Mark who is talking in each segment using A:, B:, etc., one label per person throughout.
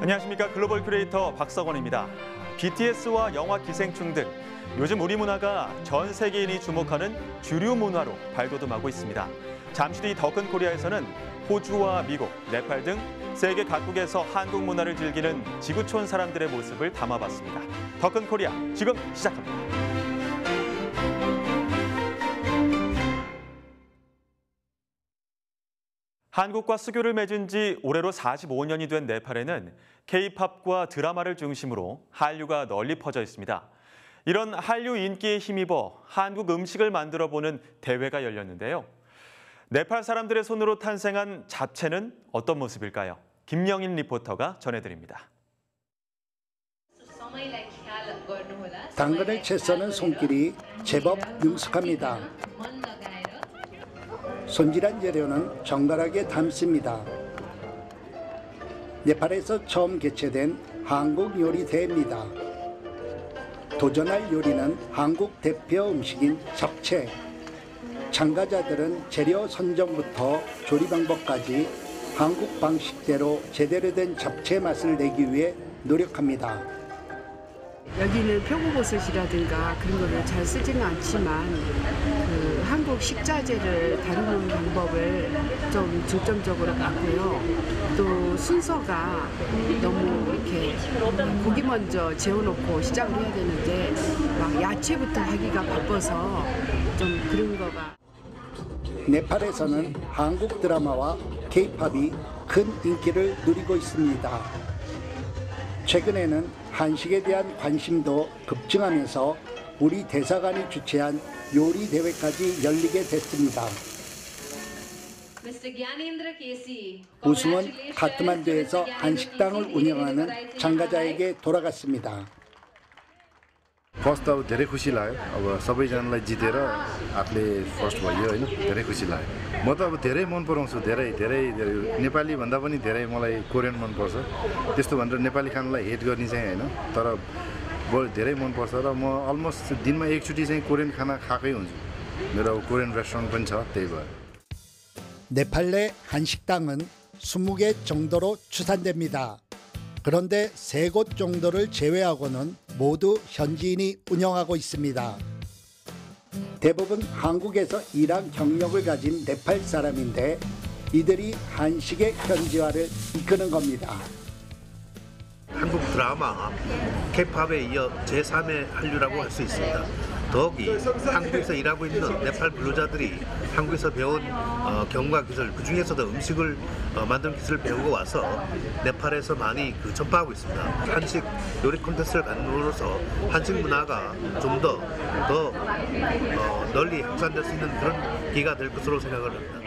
A: 안녕하십니까. 글로벌 큐레이터 박석원입니다. BTS와 영화 기생충 등 요즘 우리 문화가 전 세계인이 주목하는 주류 문화로 발돋움하고 있습니다. 잠시 뒤 더 큰 코리아에서는 호주와 미국, 네팔 등 세계 각국에서 한국 문화를 즐기는 지구촌 사람들의 모습을 담아봤습니다. 더 큰 코리아 지금 시작합니다. 한국과 수교를 맺은 지 올해로 45년이 된 네팔에는 K-팝과 드라마를 중심으로 한류가 널리 퍼져 있습니다. 이런 한류 인기에 힘입어 한국 음식을 만들어보는 대회가 열렸는데요. 네팔 사람들의 손으로 탄생한 잡채는 어떤 모습일까요? 김영인 리포터가 전해드립니다.
B: 당근을 채 써는 손길이 제법 능숙합니다. 손질한 재료는 정갈하게 담습니다. 네팔에서 처음 개최된 한국 요리 대회입니다. 도전할 요리는 한국 대표 음식인 잡채. 참가자들은 재료 선정부터 조리 방법까지 한국 방식대로 제대로 된 잡채 맛을 내기 위해 노력합니다.
C: 여기는 표고버섯이라든가 그런 거를 잘 쓰지는 않지만 한국 식자재를 다루는 방법을 좀 중점적으로 갖고요. 또 순서가 너무 이렇게 고기 먼저 재워놓고 시작을 해야 되는데 막 야채부터 하기가 바빠서 좀 그런 거가.
B: 네팔에서는 한국 드라마와 K-팝이 큰 인기를 누리고 있습니다. 최근에는 한식에 대한 관심도 급증하면서 우리 대사관이 주최한 요리 대회까지 열리게 됐습니다. 우승은 카트만두에서 한식당을 운영하는 참가자에게 돌아갔습니다.
D: फर्स्ट त अब धेरै खुसी लाग्यो। अब सबैजनालाई जितेर आफूले फर्स्ट भयो हैन, धेरै खुसी लाग्यो। म त अब धेरै मन पराउँछु, धेरै नेपाली भन्दा पनि धेरै मलाई कोरियन मन पर्छ। त्यस्तो भनेर नेपाली खानालाई हेट गर्ने चाहिँ हैन, तर धेरै मन पर्छ र म अलमोस्ट दिनमा एकचोटी चाहिँ कोरियन खाना खाएकै हुन्छु। मेरो कोरियन रेस्टुरेन्ट पनि छ, त्यही भएर.
B: 네팔 내 한식당은 20개 정도로 추산됩니다. 그런데 3곳 정도를 제외하고는 모두 현지인이 운영하고 있습니다. 대부분 한국에서 일한 경력을 가진 네팔 사람인데 이들이 한식의 현지화를 이끄는 겁니다.
E: 한국 드라마, K-팝에 이어 제3의 한류라고 할 수 있습니다. 더욱이 한국에서 일하고 있는 네팔 근로자들이 한국에서 배운 경과 기술, 그 중에서도 음식을 만드는 기술을 배우고 와서 네팔에서 많이 전파하고 있습니다. 한식 요리 콘테스트를 갖는으로써 한식 문화가 좀 더 널리 확산될 수 있는 그런 기회가 될 것으로 생각을 합니다.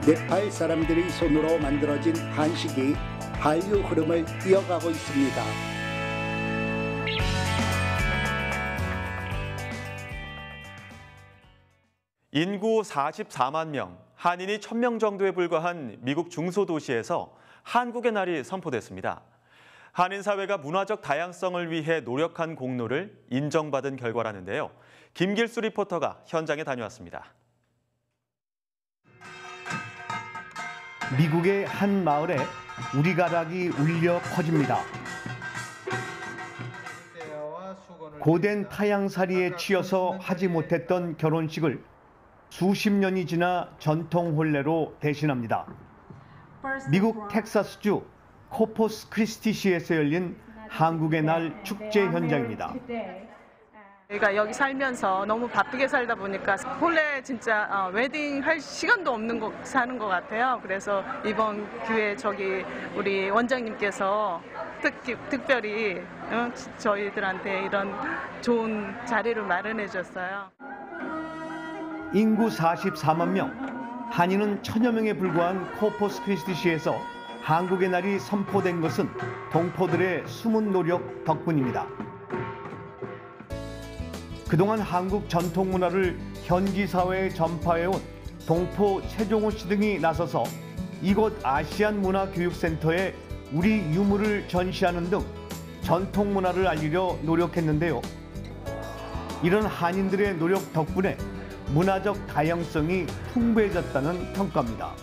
B: 네팔 사람들의 손으로 만들어진 한식이 한류 흐름을 이어가고 있습니다.
A: 인구 44만 명, 한인이 1,000명 정도에 불과한 미국 중소도시에서 한국의 날이 선포됐습니다. 한인 사회가 문화적 다양성을 위해 노력한 공로를 인정받은 결과라는데요. 김길수 리포터가 현장에 다녀왔습니다.
F: 미국의 한 마을에 우리가락이 울려 퍼집니다. 고된 타향살이에 치여서 하지 못했던 결혼식을 수십 년이 지나 전통 혼례로 대신합니다. 미국 텍사스주 코퍼스 크리스티시에서 열린 한국의 날 축제 현장입니다.
G: 저희가 여기 살면서 너무 바쁘게 살다 보니까 혼례 진짜 웨딩 할 시간도 없는 사는 것 같아요. 그래서 이번 기회에 우리 원장님께서 특별히 저희들한테 이런 좋은 자리를 마련해 줬어요.
F: 인구 44만 명, 한인은 1,000여 명에 불과한 코퍼스 크리스티시에서 한국의 날이 선포된 것은 동포들의 숨은 노력 덕분입니다. 그동안 한국 전통 문화를 현지 사회에 전파해온 동포 최종호 씨 등이 나서서 이곳 아시안 문화교육센터에 우리 유물을 전시하는 등 전통 문화를 알리려 노력했는데요. 이런 한인들의 노력 덕분에 문화적 다양성이 풍부해졌다는 평가입니다.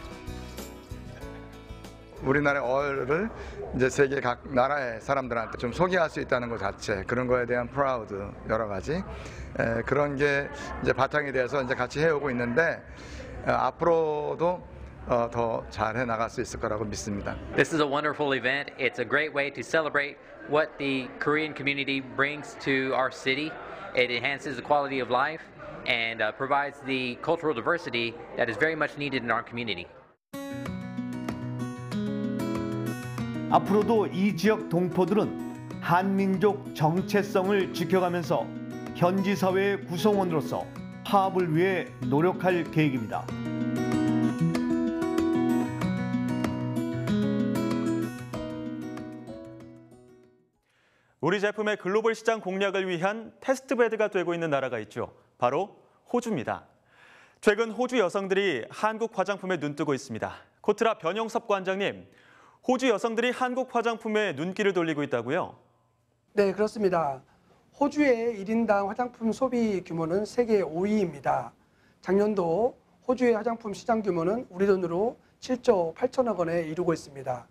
H: 우리나라의 어를 이제 세계 각 나라의 사람들한테 좀 소개할 수 있다는 것 자체, 그런 거에 대한 프라우드, 여러 가지 그런 게 이제 바탕이 돼서 이제 같이 해오고 있는데 앞으로도 더 잘해 나갈 수 있을 거라고 믿습니다.
I: This is a wonderful event. It's a great way to celebrate what the Korean community brings to our city. It enhances the quality of life and provides the cultural diversity that is very much needed in our community.
F: 앞으로도 이 지역 동포들은 한민족 정체성을 지켜가면서 현지 사회의 구성원으로서 화합을 위해 노력할 계획입니다.
A: 우리 제품의 글로벌 시장 공략을 위한 테스트베드가 되고 있는 나라가 있죠. 바로 호주입니다. 최근 호주 여성들이 한국 화장품에 눈뜨고 있습니다. 코트라 변영섭 관장님, 호주 여성들이 한국 화장품에 눈길을 돌리고 있다고요?
J: 네, 그렇습니다. 호주의 1인당 화장품 소비 규모는 세계 5위입니다. 작년도 호주의 화장품 시장 규모는 우리 돈으로 7조 8천억 원에 이르고 있습니다.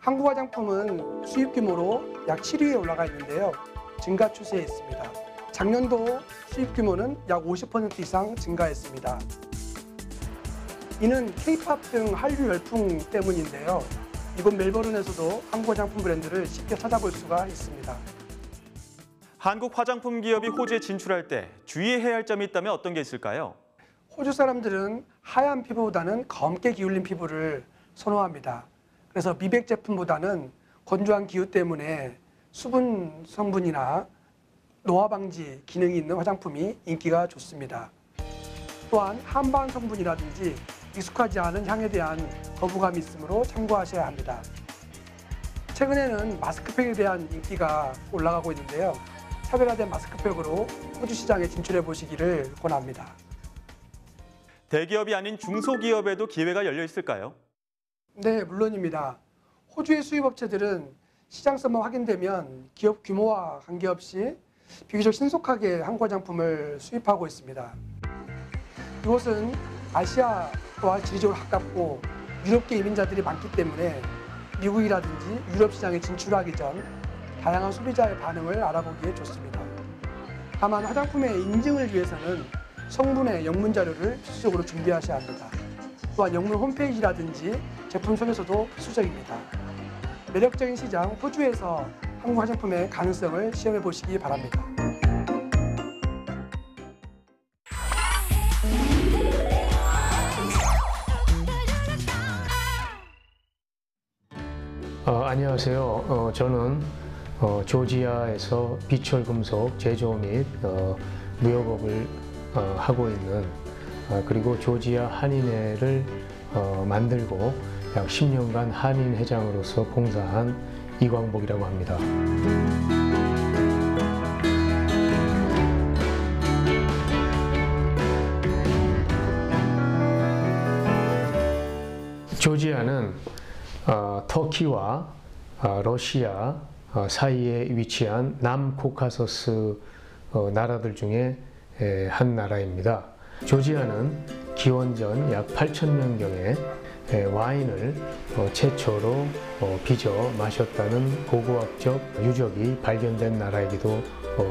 J: 한국 화장품은 수입 규모로 약 7위에 올라가 있는데요. 증가 추세에 있습니다. 작년도 수입 규모는 약 50% 이상 증가했습니다. 이는 K-팝 등 한류 열풍 때문인데요. 이곳 멜버른에서도 한국 화장품 브랜드를 쉽게 찾아볼 수가 있습니다.
A: 한국 화장품 기업이 호주에 진출할 때 주의해야 할 점이 있다면 어떤 게 있을까요?
J: 호주 사람들은 하얀 피부보다는 검게 기울린 피부를 선호합니다. 그래서 미백 제품보다는 건조한 기후 때문에 수분 성분이나 노화 방지 기능이 있는 화장품이 인기가 좋습니다. 또한 한방 성분이라든지 익숙하지 않은 향에 대한 거부감이 있으므로 참고하셔야 합니다. 최근에는 마스크팩에 대한 인기가 올라가고 있는데요. 차별화된 마스크팩으로 호주 시장에 진출해 보시기를 권합니다.
A: 대기업이 아닌 중소기업에도 기회가 열려 있을까요?
J: 네, 물론입니다. 호주의 수입업체들은 시장성만 확인되면 기업 규모와 관계없이 비교적 신속하게 한국 화장품을 수입하고 있습니다. 이곳은 아시아와 지리적으로 가깝고 유럽계 이민자들이 많기 때문에 미국이라든지 유럽 시장에 진출하기 전 다양한 소비자의 반응을 알아보기에 좋습니다. 다만 화장품의 인증을 위해서는 성분의 영문 자료를 필수적으로 준비하셔야 합니다. 또한 영문 홈페이지라든지 제품 소개서도 필수적입니다. 매력적인 시장 호주에서 한국 화장품의 가능성을 시험해 보시기 바랍니다.
K: 안녕하세요. 저는 조지아에서 비철금속 제조 및 무역업을 하고 있는 그리고 조지아 한인회를 만들고 약 10년간 한인 회장으로서 봉사한 이광복이라고 합니다. 조지아는 터키와 러시아 사이에 위치한 남코카소스 나라들 중에 한 나라입니다. 조지아는 기원전 약 8,000년경에 와인을 최초로 빚어 마셨다는 고고학적 유적이 발견된 나라이기도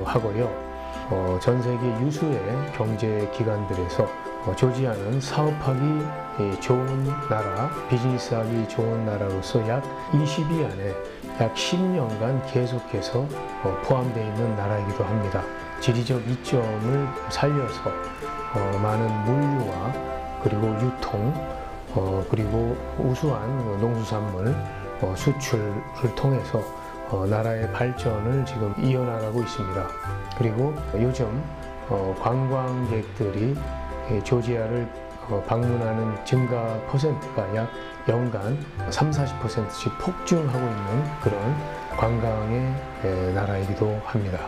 K: 하고요. 전 세계 유수의 경제 기관들에서 조지아는 사업하기 좋은 나라, 비즈니스하기 좋은 나라로서 약 20위 안에 약 10년간 계속해서 포함되어 있는 나라이기도 합니다. 지리적 이점을 살려서 많은 물류와 그리고 유통 그리고 우수한 농수산물 수출을 통해서 나라의 발전을 지금 이어나가고 있습니다. 그리고 요즘 관광객들이 조지아를 방문하는 증가 퍼센트가 약 연간 30-40%씩 폭증하고 있는 그런 관광의 나라이기도 합니다.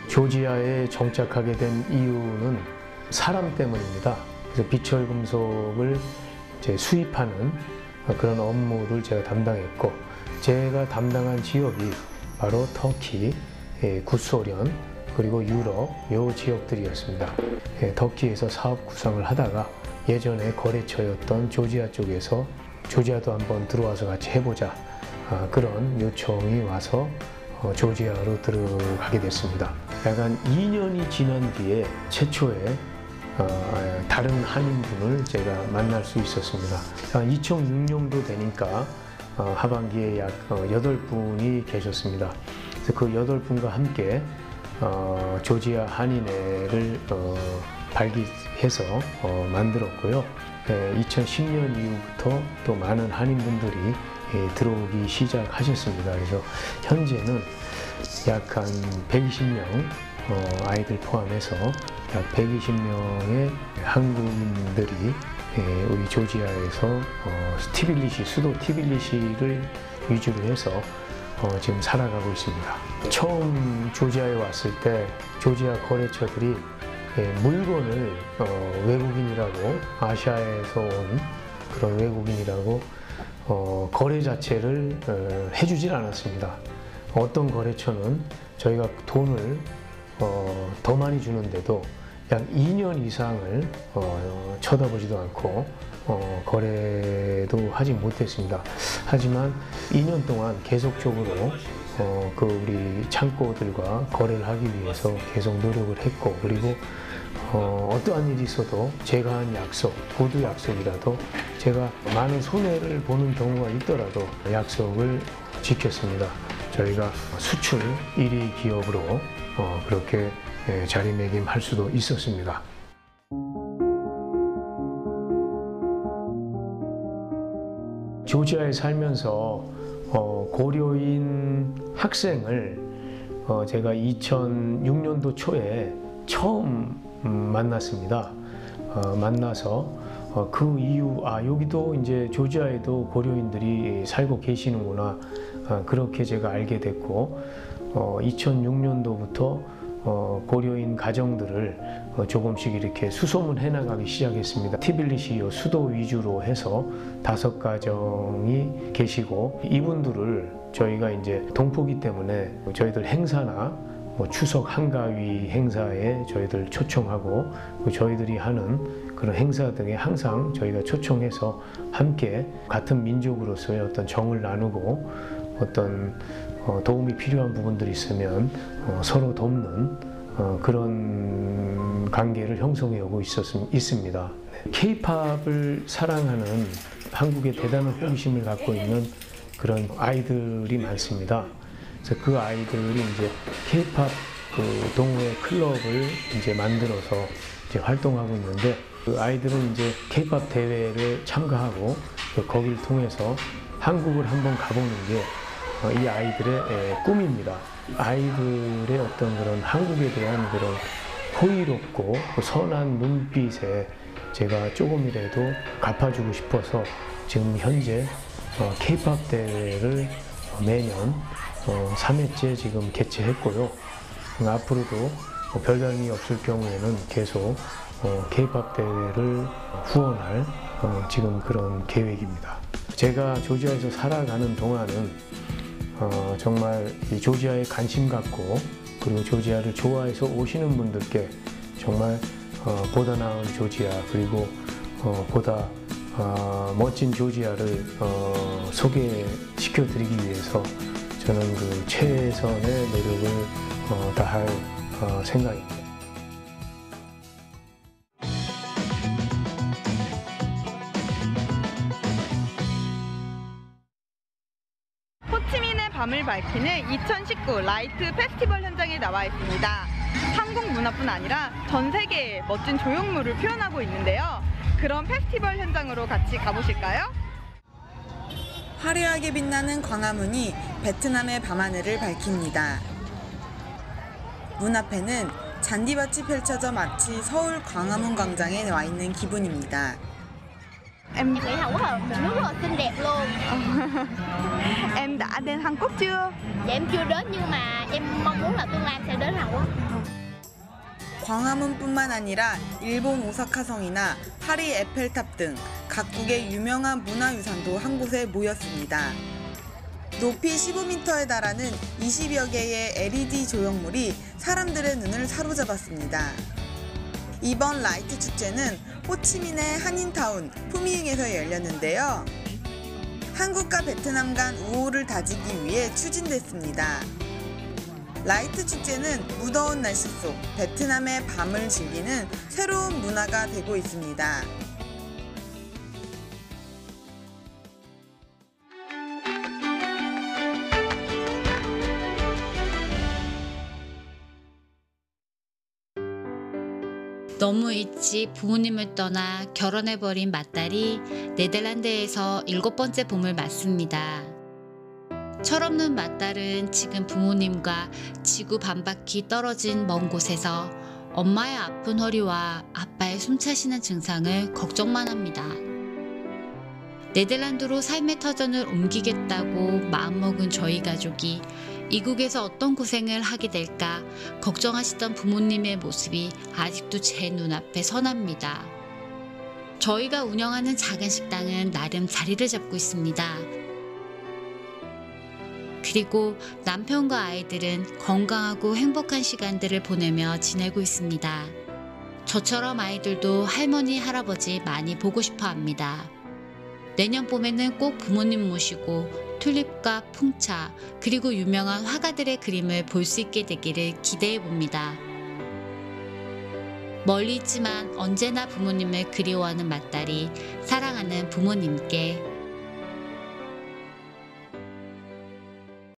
K: 조지아에 정착하게 된 이유는 사람 때문입니다. 그래서 비철금속을 이제 수입하는 그런 업무를 제가 담당했고, 제가 담당한 지역이 바로 터키, 구소련, 그리고 유럽 요 지역들이었습니다. 터키에서 사업 구상을 하다가 예전에 거래처였던 조지아 쪽에서 조지아도 한번 들어와서 같이 해보자, 그런 요청이 와서 조지아로 들어가게 됐습니다. 약간 2년이 지난 뒤에 최초의 다른 한인분을 제가 만날 수 있었습니다. 2006년도 되니까 하반기에 약 8분이 계셨습니다. 그래서 그 8분과 함께 조지아 한인회를 발기해서 만들었고요. 2010년 이후부터 또 많은 한인분들이 들어오기 시작하셨습니다. 그래서 현재는 약 한 120명 아이들 포함해서 약 120명의 한국인들이 우리 조지아에서 티빌리시, 수도 티빌리시를 위주로 해서 지금 살아가고 있습니다. 처음 조지아에 왔을 때 조지아 거래처들이 물건을 외국인이라고, 아시아에서 온 그런 외국인이라고 거래 자체를 해주질 않았습니다. 어떤 거래처는 저희가 돈을 더 많이 주는데도 약 2년 이상을 쳐다보지도 않고 거래도 하지 못했습니다. 하지만 2년 동안 계속적으로 그 우리 창고들과 거래를 하기 위해서 계속 노력을 했고, 그리고 어떠한 일이 있어도 제가 한 약속, 고두 약속이라도 제가 많은 손해를 보는 경우가 있더라도 약속을 지켰습니다. 저희가 수출 1위 기업으로 그렇게 자리매김할 수도 있었습니다. 조지아에 살면서 고려인 학생을 제가 2006년도 초에 처음 만났습니다. 만나서 그 이후 여기도 이제 조지아에도 고려인들이 살고 계시는구나, 그렇게 제가 알게 됐고, 2006년도부터 고려인 가정들을 조금씩 이렇게 수소문해 나가기 시작했습니다. 티빌리시 수도 위주로 해서 5가정이 계시고, 이분들을 저희가 이제 동포기 때문에 저희들 행사나 추석 한가위 행사에 저희들 초청하고, 저희들이 하는 그런 행사 등에 항상 저희가 초청해서 함께 같은 민족으로서의 어떤 정을 나누고, 어떤 도움이 필요한 부분들이 있으면 서로 돕는 그런 관계를 형성해 오고 있습니다. K-팝을 사랑하는 한국의 대단한 호기심을 갖고 있는 그런 아이들이 많습니다. 그래서 그 아이들이 이제 K-팝 그 동호회 클럽을 이제 만들어서 이제 활동하고 있는데, 그 아이들은 이제 K-팝 대회를 참가하고 거기를 통해서 한국을 한번 가보는 게 이 아이들의 꿈입니다. 아이들의 어떤 그런 한국에 대한 그런 호의롭고 선한 눈빛에 제가 조금이라도 갚아주고 싶어서 지금 현재 K-팝 대회를 매년 3회째 지금 개최했고요. 앞으로도 별다름이 없을 경우에는 계속 K-팝 대회를 후원할 지금 그런 계획입니다. 제가 조지아에서 살아가는 동안은 정말 이 조지아에 관심 갖고, 그리고 조지아를 좋아해서 오시는 분들께 정말 보다 나은 조지아, 그리고 보다 멋진 조지아를 소개시켜 드리기 위해서 저는 그 최선의 노력을 다할 생각입니다.
L: 호치민의 밤을 밝히는 2019 라이트 페스티벌 현장에 나와 있습니다. 한국 문화뿐 아니라 전 세계의 멋진 조형물을 표현하고 있는데요. 그런 페스티벌 현장으로 같이 가보실까요?
M: 화려하게 빛나는 광화문이 베트남의 밤하늘을 밝힙니다. 문 앞에는 잔디밭이 펼쳐져 마치 서울 광화문 광장에 와 있는 기분입니다.
L: Em nghĩ Hàn Quốc là một nước rất là xinh đẹp luôn. Em đã đến Hàn Quốc chưa?
N: Dạ em chưa đến nhưng mà em mong muốn là tương lai em sẽ đến Hàn Quốc.
M: 광화문뿐만 아니라 일본 오사카성이나 파리 에펠탑 등 각국의 유명한 문화유산도 한 곳에 모였습니다. 높이 15m에 달하는 20여 개의 LED 조형물이 사람들의 눈을 사로잡았습니다. 이번 라이트 축제는 호치민의 한인타운 푸미잉에서 열렸는데요. 한국과 베트남 간 우호를 다지기 위해 추진됐습니다. 라이트 축제는 무더운 날씨 속 베트남의 밤을 즐기는 새로운 문화가 되고 있습니다.
O: 너무 일찍 부모님을 떠나 결혼해버린 맏딸이 네덜란드에서 7번째 봄을 맞습니다. 철없는 맏딸은 지금 부모님과 지구 반바퀴 떨어진 먼 곳에서 엄마의 아픈 허리와 아빠의 숨차시는 증상을 걱정만 합니다. 네덜란드로 삶의 터전을 옮기겠다고 마음먹은 저희 가족이 이국에서 어떤 고생을 하게 될까 걱정하시던 부모님의 모습이 아직도 제 눈앞에 선합니다. 저희가 운영하는 작은 식당은 나름 자리를 잡고 있습니다. 그리고 남편과 아이들은 건강하고 행복한 시간들을 보내며 지내고 있습니다. 저처럼 아이들도 할머니, 할아버지 많이 보고 싶어 합니다. 내년 봄에는 꼭 부모님 모시고 튤립과 풍차 그리고 유명한 화가들의 그림을 볼 수 있게 되기를 기대해 봅니다. 멀리 있지만 언제나 부모님을 그리워하는 맏딸이 사랑하는 부모님께